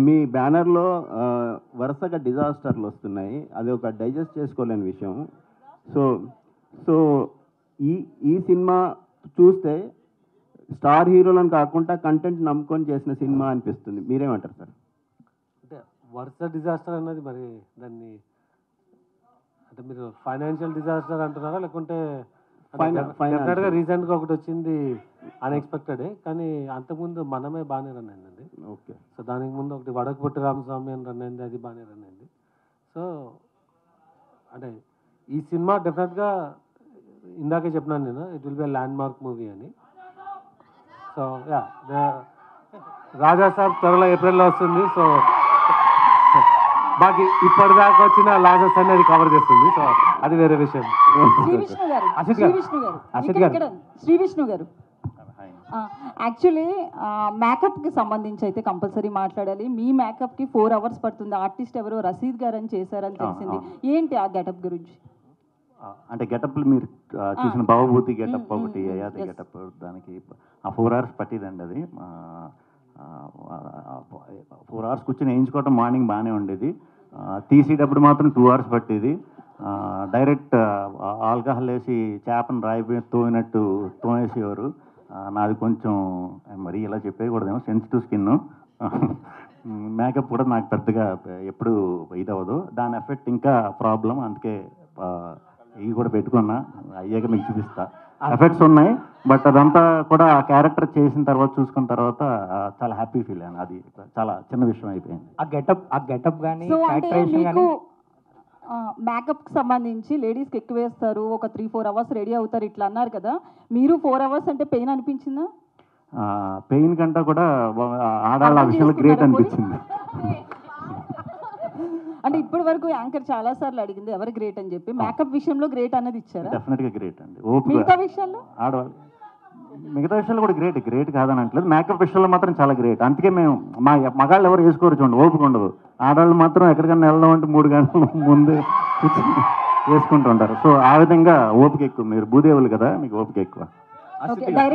మీ బ్యానర్లో వరుసగా డిజాస్టర్లు వస్తున్నాయి, అది ఒక డైజెస్ట్ చేసుకోలేని విషయం. సో సో ఈ ఈ సినిమా చూస్తే స్టార్ హీరోలను కాకుండా కంటెంట్ నమ్ముకొని చేసిన సినిమా అనిపిస్తుంది. మీరేమంటారు సార్? అంటే వరుస డిజాస్టర్ అన్నది మరి దాన్ని అంటే మీరు ఫైనాన్షియల్ డిజాస్టర్ అంటున్నారా, లేకుంటే డెఫినెట్గా రీసెంట్గా ఒకటి వచ్చింది అన్ఎక్స్పెక్టెడే, కానీ అంతకుముందు మనమే బాగానే రన్ అయిందండి. ఓకే. సో దానికి ముందు ఒకటి వడకపొట్టి రామస్వామి అని రన్ అయింది, అది బాగానే రన్ అయింది. సో అంటే ఈ సినిమా డెఫినెట్గా ఇందాకే చెప్పినాను నేను, it will be land mark movie అని. సో యా, రాజా సాబ్ త్వరలో ఏప్రిల్లో వస్తుంది. సో బాకీ ఇప్పటిదాకా వచ్చిన లాజెస్ అనేది కవర్ చేస్తుంది. సో అది వేరే విషయం. శ్రీ విష్ణు గారు యాక్చువల్లీ మేకప్కి సంబంధించి అయితే కంపల్సరీ మాట్లాడాలి. మీ మేకప్కి 4 hours పడుతుంది. ఆర్టిస్ట్ ఎవరో రసీద్ గారు అని చేశారని తెలిసింది. ఏంటి ఆ గెటప్ గురించి? అంటే గెటప్లు మీరు చూసిన భవభూతి గెటప్ ఒకటి, అయాతి గెటప్, దానికి 4 hours పట్టిదండి. అది 4 hours కూర్చొని వేయించుకోవటం మార్నింగ్ బాగానే ఉండేది. తీసేటప్పుడు మాత్రం 2 hours పట్టేది. డైరెక్ట్ ఆల్కహాల్ వేసి చేపను రాయి తోయినట్టు తోనేసేవారు. నాది కొంచెం మరి ఇలా చెప్పేయకూడదేమో, సెన్సిటివ్ స్కిన్. మేకప్ కూడా నాకు పెద్దగా ఎప్పుడు ఇదవ్వదు, దాని ఎఫెక్ట్ ఇంకా ప్రాబ్లం. అందుకే ఇవి కూడా పెట్టుకున్నా, అయ్యాక మీకు చూపిస్తా. ఎఫెక్ట్స్ ఉన్నాయి, బట్ అదంతా కూడా ఆ క్యారెక్టర్ చేసిన తర్వాత చూసుకున్న తర్వాత చాలా హ్యాపీ ఫీల్ అయ్యాను. అది చాలా చిన్న విషయం అయిపోయింది. ఆ గెటప్ కానీ మేకప్కి సంబంధించి లేడీస్కి ఎక్కువ వేస్తారు, ఒక 3-4 hours రెడీ అవుతారు ఇట్లా అన్నారు కదా, మీరు 4 hours అంటే పెయిన్ అనిపించిందా? పెయిన్ కంటే కూడా ఆడాళ్ళ విషయంలో గ్రేట్ అనిపించింది. అంటే ఇప్పటి వరకు యాంకర్ చాలా సార్లు అడిగింది ఎవరు గ్రేట్ అని చెప్పి, మేకప్ విషయంలో గ్రేట్ అన్నది ఇచ్చారా? డెఫినెట్గా గ్రేట్ అండి. మిగతా విషయాల్లో ఆడవాళ్ళు మిగతా విషయాలు కూడా గ్రేట్ కాదని అంటలేదు, మేకప్ విషయంలో మాత్రం చాలా గ్రేట్. అందుకే మేము మగాళ్ళు ఎవరు వేసుకోరు చూడండి, ఓపిక ఉండదు. ఆడవాళ్ళు మాత్రం ఎక్కడికైనా వెళ్దాం అంటే 3 గంటల ముందు వేసుకుంటూ ఉంటారు. సో ఆ విధంగా ఓపిక ఎక్కువ. మీరు భూదేవులు కదా, మీకు ఓపిక ఎక్కువ.